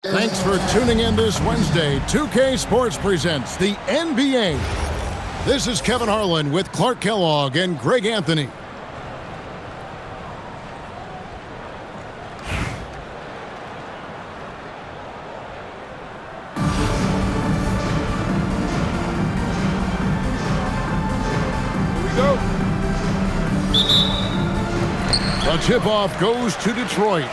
Thanks for tuning in this Wednesday. 2K Sports presents the NBA. This is Kevin Harlan with Clark Kellogg and Greg Anthony. The tip-off goes to Detroit.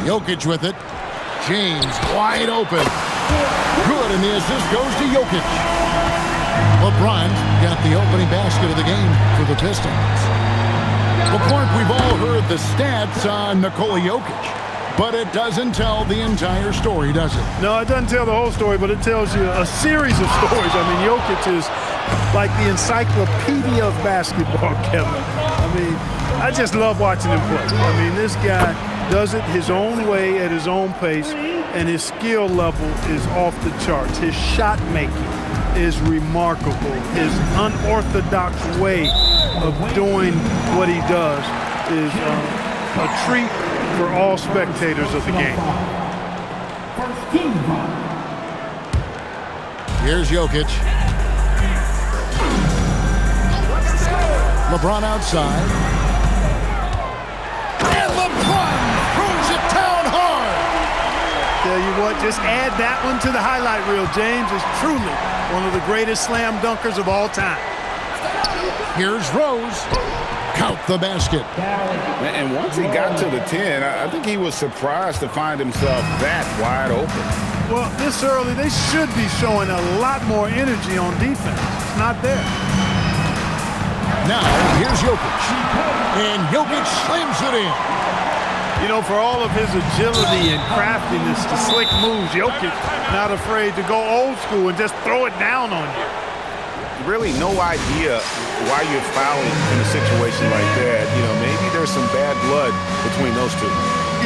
Jokic with it. James wide open. Good, and the assist goes to Jokic. LeBron got the opening basket of the game for the Pistons. Well, Clark, we've all heard the stats on Nikola Jokic, but it doesn't tell the entire story, does it? No, it doesn't tell the whole story, but it tells you a series of stories. I mean, Jokic is like the encyclopedia of basketball, Kevin. I mean, I just love watching him play. I mean, this guy does it his own way at his own pace, and his skill level is off the charts. His shot making is remarkable. His unorthodox way of doing what he does is a treat for all spectators of the game. Here's Jokic. LeBron outside. Tell you what, just add that one to the highlight reel. James is truly one of the greatest slam dunkers of all time. Here's Rose. Count the basket. And once he got to the 10, I think he was surprised to find himself that wide open. Well, this early, they should be showing a lot more energy on defense. It's not there. Now, here's Jokic. And Jokic slams it in. You know, for all of his agility and craftiness to slick moves, Jokic not afraid to go old school and just throw it down on you. Really no idea why you're fouling in a situation like that. You know, maybe there's some bad blood between those two.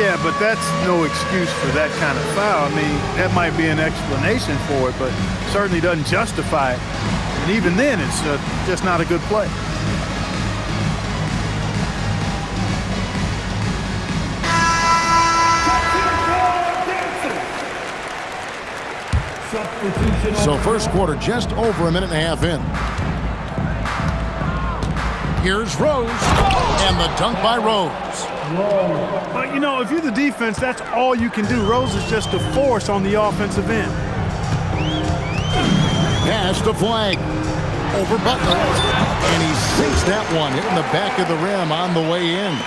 Yeah, but that's no excuse for that kind of foul. I mean, that might be an explanation for it, but certainly doesn't justify it. And even then, it's just not a good play. So first quarter just over a minute and a half in. Here's Rose, and the dunk by Rose. But, you know, if you're the defense, that's all you can do. Rose is just a force on the offensive end. Pass to Flag. Over Butler. And he sinks that one, hitting the back of the rim on the way in.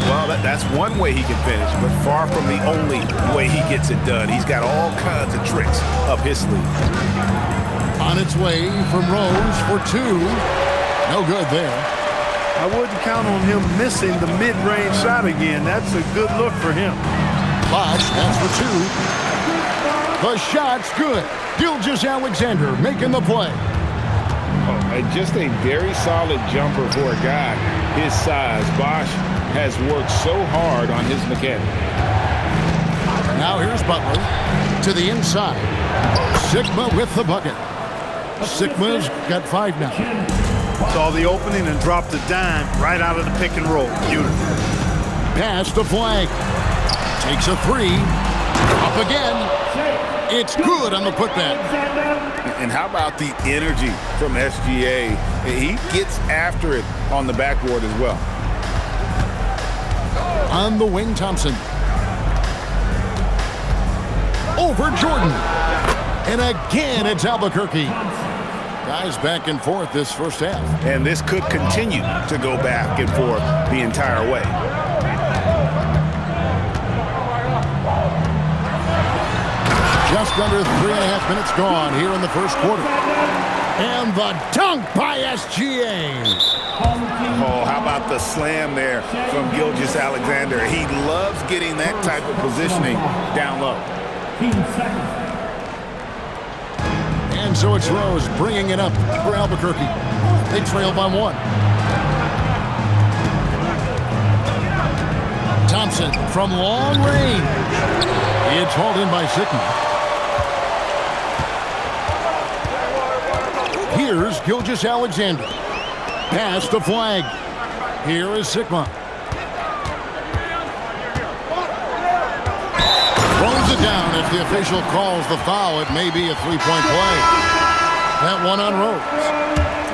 Well, that's one way he can finish, but far from the only way he gets it done. He's got all kinds of tricks up his sleeve. On its way from Rose for two. No good there. I wouldn't count on him missing the mid-range shot again. That's a good look for him. Bosh, that's for two. The shot's good. Gilgeous-Alexander making the play. Oh, just a very solid jumper for a guy his size. Bosh has worked so hard on his mechanics. Now here's Butler to the inside. Sigma with the bucket. Sigma's got 5 now. Saw the opening and dropped a dime right out of the pick and roll. Beautiful. Pass to Flag. Takes a 3. Up again. It's good on the putback. And how about the energy from SGA? He gets after it on the backboard as well. On the wing, Thompson. Over Jordan. And again, it's Albuquerque. Guys back and forth this first half. And this could continue to go back and forth the entire way. Just under 3.5 minutes gone here in the first quarter. And the dunk by SGA. Oh, how about the slam there from Gilgeous-Alexander? He loves getting that type of positioning down low. And so it's Rose bringing it up for Albuquerque. They trail by 1. Thompson from long range. It's hauled in by Sigma. Here's Gilgeous-Alexander. Pass the flag. Here is Sigma. Throws it down. If the official calls the foul, it may be a three-point play. That one on Rose.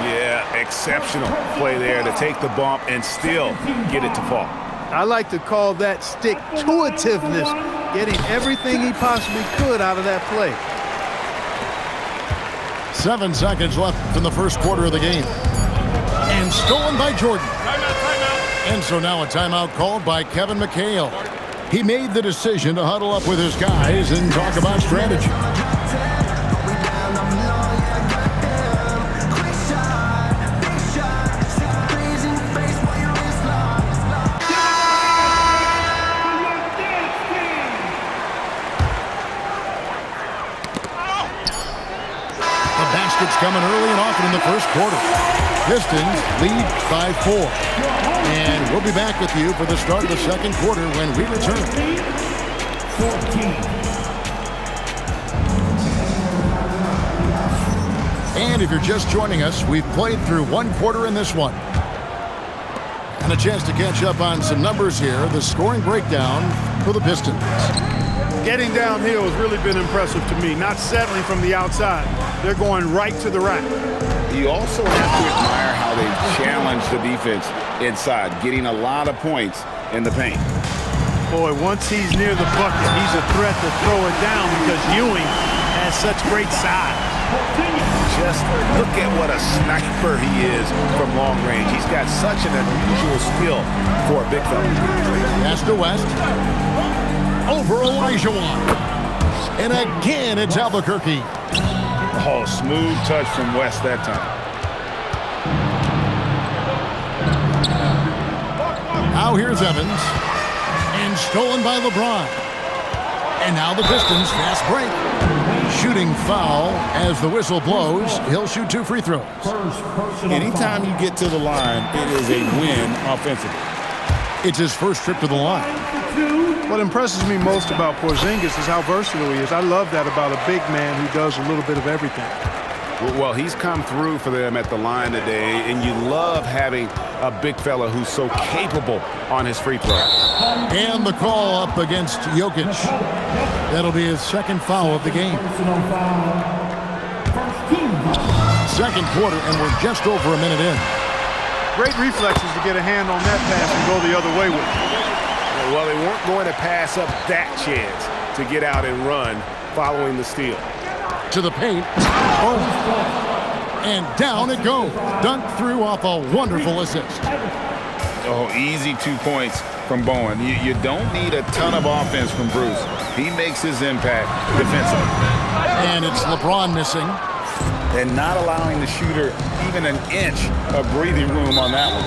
Yeah, exceptional play there to take the bump and still get it to fall. I like to call that stick-to-itiveness, getting everything he possibly could out of that play. 7 seconds left in the first quarter of the game. And stolen by Jordan. And so now a timeout called by Kevin McHale. He made the decision to huddle up with his guys and talk about strategy. Baskets coming early and often in the first quarter. Pistons lead by 4. And we'll be back with you for the start of the second quarter when we return. 14. And if you're just joining us, we've played through one quarter in this one. And a chance to catch up on some numbers here. The scoring breakdown for the Pistons. Getting downhill has really been impressive to me, not settling from the outside. They're going right to the rack. You also have to admire how they challenge the defense inside, getting a lot of points in the paint. Boy, once he's near the bucket, he's a threat to throw it down because Ewing has such great size. Just look at what a sniper he is from long range. He's got such an unusual skill for a big fella. Pass to West. Over Olajuwon. And again, it's Albuquerque. Oh, smooth touch from West that time. Now here's Evans. And stolen by LeBron. And now the Pistons fast break. Shooting foul as the whistle blows. He'll shoot 2 free throws. Anytime you get to the line, it is a win offensively. It's his first trip to the line. What impresses me most about Porzingis is how versatile he is. I love that about a big man who does a little bit of everything. Well, he's come through for them at the line today, and you love having a big fella who's so capable on his free throw. And the call up against Jokic. That'll be his second foul of the game. Second quarter, and we're just over a minute in. Great reflexes to get a hand on that pass and go the other way with it. Well, they weren't going to pass up that chance to get out and run following the steal. To the paint. Oh. And down it goes. Dunked through off a wonderful assist. Oh, easy 2 points from Bowen. You don't need a ton of offense from Bruce. He makes his impact defensively. And it's LeBron missing. And not allowing the shooter even an inch of breathing room on that one.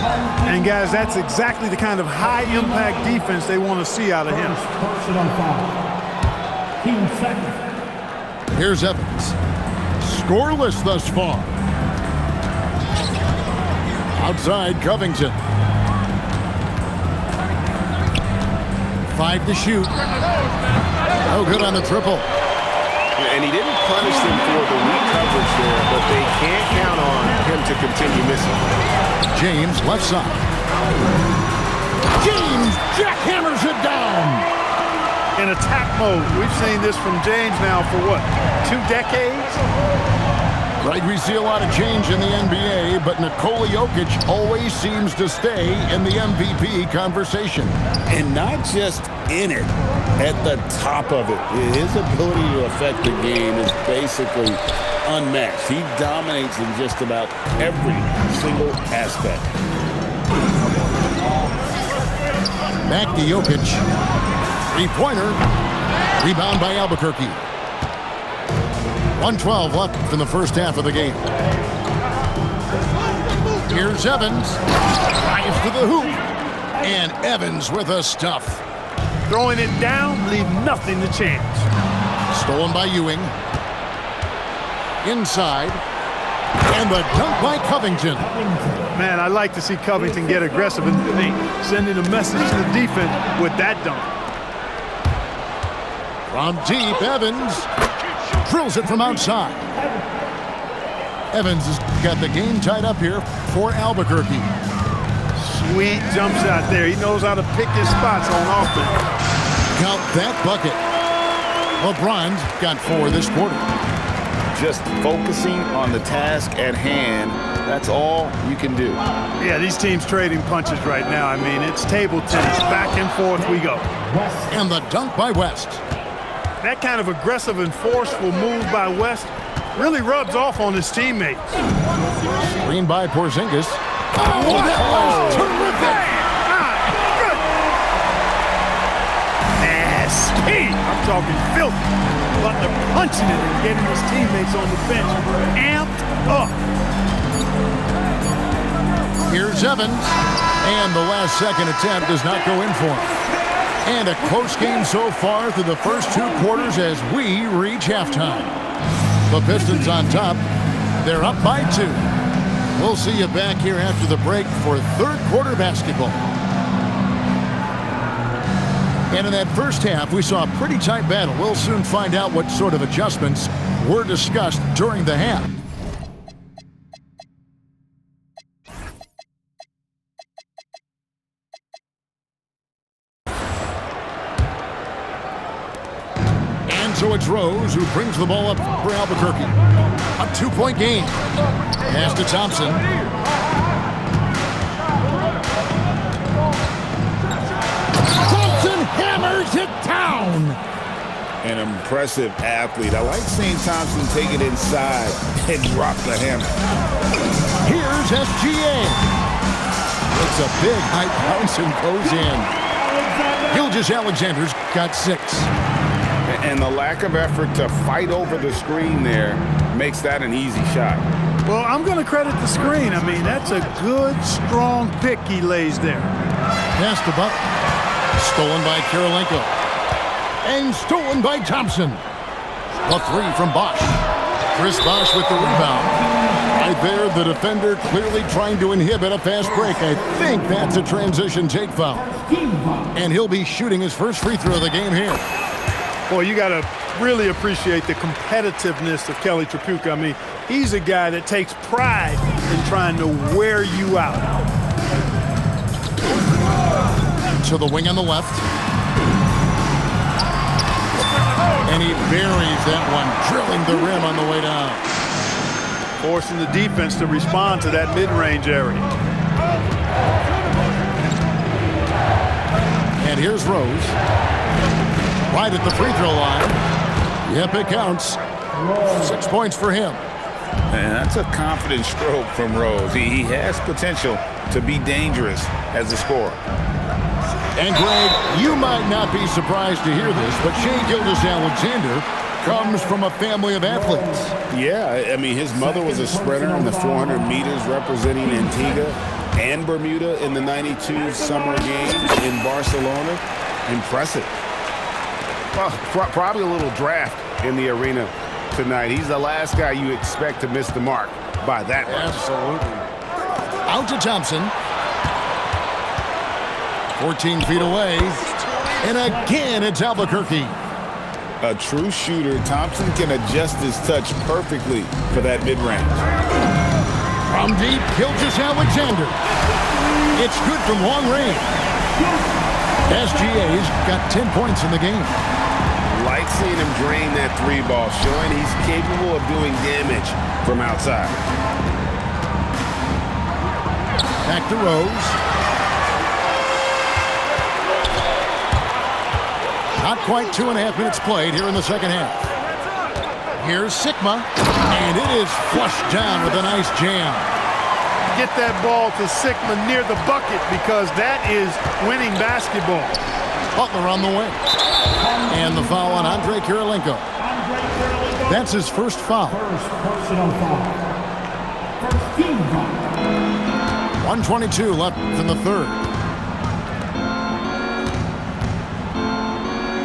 And guys, that's exactly the kind of high-impact defense they want to see out of him. Here's Evans. Scoreless thus far. Outside Covington. 5 to shoot. No good on the triple. And he didn't punish them for the weak coverage there, but they can't count on him to continue missing. James left side. James jackhammers it down. In attack mode. We've seen this from James now for what, 2 decades? Right, we see a lot of change in the NBA, but Nikola Jokic always seems to stay in the MVP conversation. And not just in it, at the top of it. His ability to affect the game is basically unmatched. He dominates in just about every single aspect. Back to Jokic. Three-pointer. Rebound by Albuquerque. 1:12 left in the first half of the game. Here's Evans. Drives to the hoop. And Evans with a stuff. Throwing it down, leave nothing to chance. Stolen by Ewing. Inside. And the dunk by Covington. Man, I like to see Covington get aggressive in the paint, sending a message to the defense with that dunk. From deep, Evans drills it from outside. Evans has got the game tied up here for Albuquerque. Sweet jump shot there. He knows how to pick his spots on offense. Count that bucket. LeBron's got 4 this quarter. Just focusing on the task at hand, that's all you can do. Yeah, these teams trading punches right now. I mean, it's table tennis. Back and forth we go. And the dunk by West. That kind of aggressive and forceful move by West really rubs off on his teammates. Screen by Porzingis. Oh, that was terrific! Good. Nasty! I'm talking filthy. Butler punching it and getting his teammates on the bench amped up. Here's Evans, and the last second attempt does not go in for him. And a close game so far through the first 2 quarters as we reach halftime. The Pistons on top. They're up by 2. We'll see you back here after the break for third quarter basketball. And in that first half, we saw a pretty tight battle. We'll soon find out what sort of adjustments were discussed during the half. So it's Rose who brings the ball up for Albuquerque. A 2-point game. Pass to Thompson. Thompson hammers it down. An impressive athlete. I like seeing Thompson take it inside and drop the hammer. Here's SGA. It's a big high bounce and goes in. Gilgeous-Alexander's got 6. And the lack of effort to fight over the screen there makes that an easy shot. Well, I'm going to credit the screen. I mean, that's a good, strong pick he lays there. Pass to Buck. Stolen by Kirilenko. And stolen by Thompson. A 3 from Bosh. Chris Bosh with the rebound. Right there, the defender clearly trying to inhibit a fast break. I think that's a transition take foul. And he'll be shooting his first free throw of the game here. Boy, you got to really appreciate the competitiveness of Kelly Tripucka. I mean, he's a guy that takes pride in trying to wear you out. To the wing on the left. And he buries that one, drilling the rim on the way down. Forcing the defense to respond to that mid-range area. And here's Rose. Right at the free throw line. Yep, it counts. 6 points for him. And that's a confident stroke from Rose. He has potential to be dangerous as a scorer. And Greg, you might not be surprised to hear this, but Shai Gilgeous-Alexander comes from a family of athletes. Yeah, I mean, his mother was a sprinter in the 400 meters representing Antigua and Bermuda in the 92 summer games in Barcelona. Impressive. Well, probably a little draft in the arena tonight. He's the last guy you expect to miss the mark by that much. Absolutely. Out to Thompson. 14 feet away. And again, it's Albuquerque. A true shooter, Thompson can adjust his touch perfectly for that mid-range. From deep, Gilgeous-Alexander. It's good from long range. SGA's got 10 points in the game. Like seeing him drain that 3 ball, showing he's capable of doing damage from outside. Back to Rose. Not quite 2.5 minutes played here in the second half. Here's Sikma, and it is flushed down with a nice jam. Get that ball to Sikma near the bucket because that is winning basketball. Butler on the wing. And the foul on Andre Kirilenko. That's his first foul. First personal foul. First team foul. 1:22 left in the third.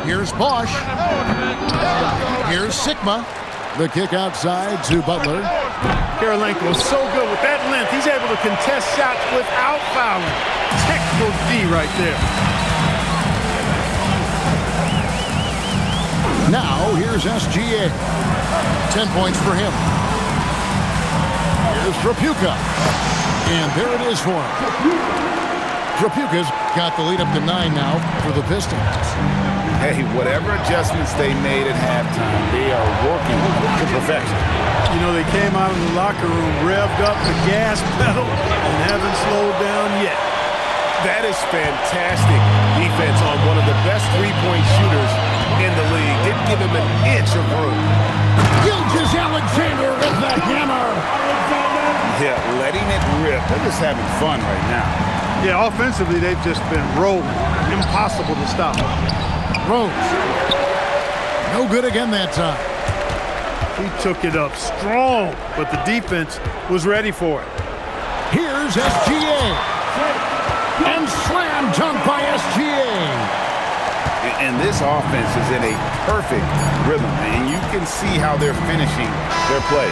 Here's Bosh. Here's Sikma. The kick outside to Butler. Kirilenko is so good with that length. He's able to contest shots without fouling. Textbook D right there. Now, here's SGA. 10 points for him. Here's Tripucka. And there it is for him. Tripucka's got the lead up to 9 now for the Pistons. Hey, whatever adjustments they made at halftime, they are working to perfection. You know, they came out of the locker room, revved up the gas pedal, and haven't slowed down yet. That is fantastic defense on one of the best three-point shooters in the league. Didn't give him an inch of room. Gilgeous-Alexander with the hammer. Yeah, letting it rip. They're just having fun right now. Yeah, offensively, they've just been rolling. Impossible to stop. Rose. No good again that time. He took it up strong, but the defense was ready for it. Here's SGA. And slam dunk by SGA. And this offense is in a perfect rhythm, and you can see how they're finishing their play.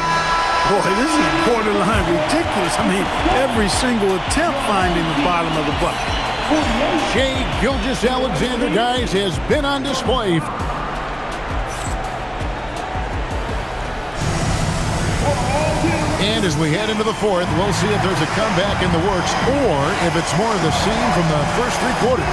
Boy, this is borderline ridiculous. I mean, every single attempt finding the bottom of the bucket. Shai Gilgeous-Alexander, guys, has been on display. And as we head into the fourth, we'll see if there's a comeback in the works or if it's more of the same from the first 3 quarters.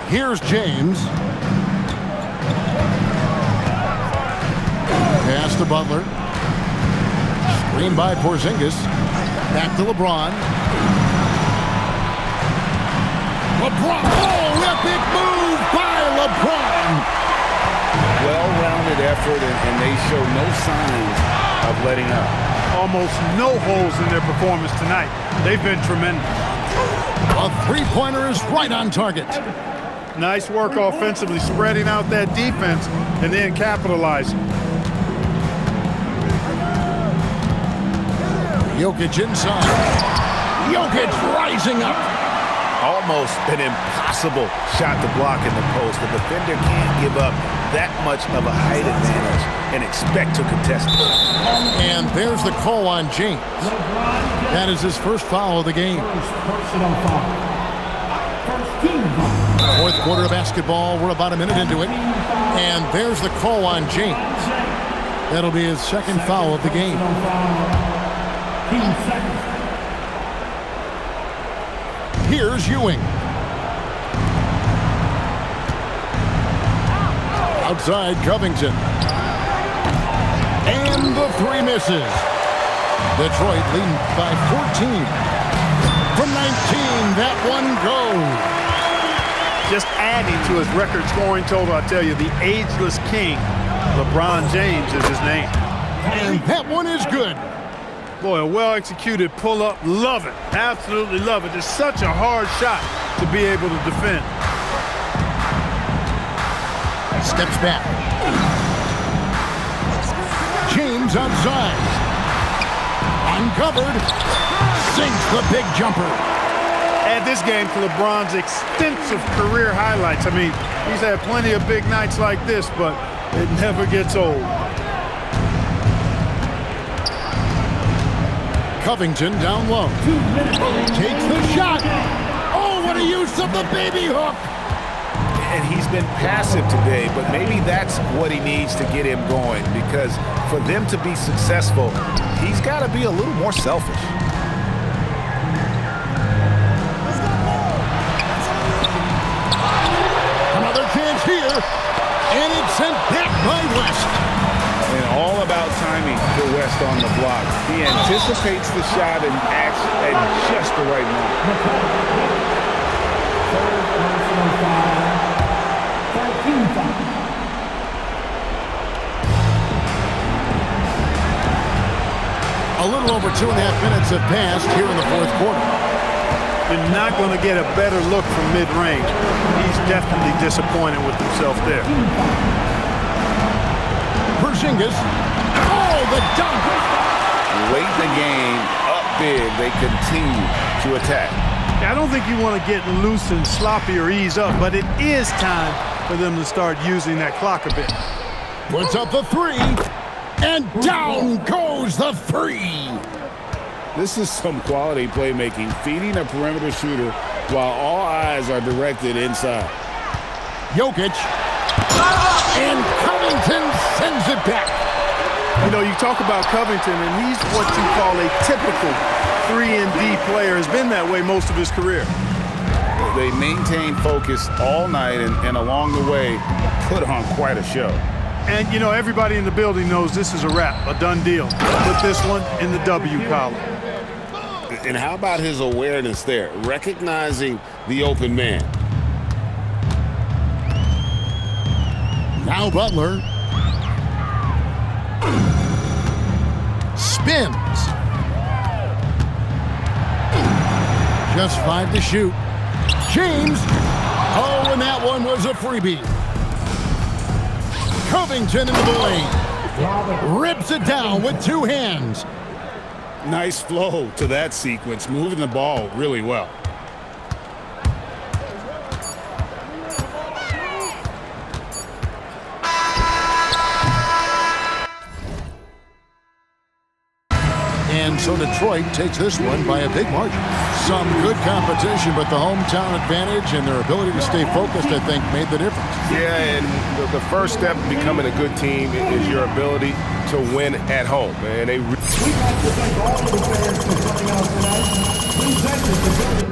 Here's James. Pass to Butler. Screen by Porzingis. Back to LeBron. LeBron. Oh, epic move by LeBron. Well-rounded effort, and they show no signs of letting up. Almost no holes in their performance tonight. They've been tremendous. A three-pointer is right on target. Nice work offensively, spreading out that defense and then capitalizing. Jokic inside. Jokic rising up. Almost an impossible shot to block in the post. The defender can't give up that much of a height advantage and expect to contest it. And there's the call on James. That is his first foul of the game. Personal foul. First team foul. Fourth quarter of basketball. We're about a minute into it. And there's the call on James. That'll be his second foul of the game. Here's Ewing. Outside Covington. And the 3 misses. Detroit leading by 14. From 19, that one goes. Just adding to his record scoring total, I tell you, the ageless king, LeBron James is his name. And that one is good. Boy, a well-executed pull-up. Love it. Absolutely love it. It's such a hard shot to be able to defend. Steps back. James outside. Uncovered. Sinks the big jumper. Add this game to LeBron's extensive career highlights. I mean, he's had plenty of big nights like this, but it never gets old. Covington down low. Takes the shot. Oh, what a use of the baby hook. And he's been passive today, but maybe that's what he needs to get him going, because for them to be successful, he's got to be a little more selfish. Another chance here, and it's sent back by West. And all about timing for West on the block. He anticipates the shot and acts at just the right moment. Third personal foul. 13 foul. A little over 2.5 minutes have passed here in the fourth quarter. You're not going to get a better look from mid-range. He's definitely disappointed with himself there. Porzingis. Oh, the dunk. Late in the game, up big, they continue to attack. I don't think you want to get loose and sloppy or ease up, but it is time for them to start using that clock a bit. Puts up the three, and down goes the three. This is some quality playmaking, feeding a perimeter shooter while all eyes are directed inside. Jokic, and Covington sends it back. You know, you talk about Covington, and he's what you call a typical 3-and-D player. Has been that way most of his career. They maintain focus all night and along the way put on quite a show. And, you know, everybody in the building knows this is a wrap, a done deal. Put this one in the W column. And how about his awareness there, recognizing the open man? Now Butler spins. Just 5 to shoot. James. Oh, and that one was a freebie. Covington into the lane. Rips it down with 2 hands. Nice flow to that sequence, moving the ball really well. And so Detroit takes this one by a big margin. Some good competition, but the hometown advantage and their ability to stay focused, I think, made the difference. Yeah, and the first step in becoming a good team is your ability to win at home. And they We'd like to thank all of the fans for coming out tonight. Please exit the building.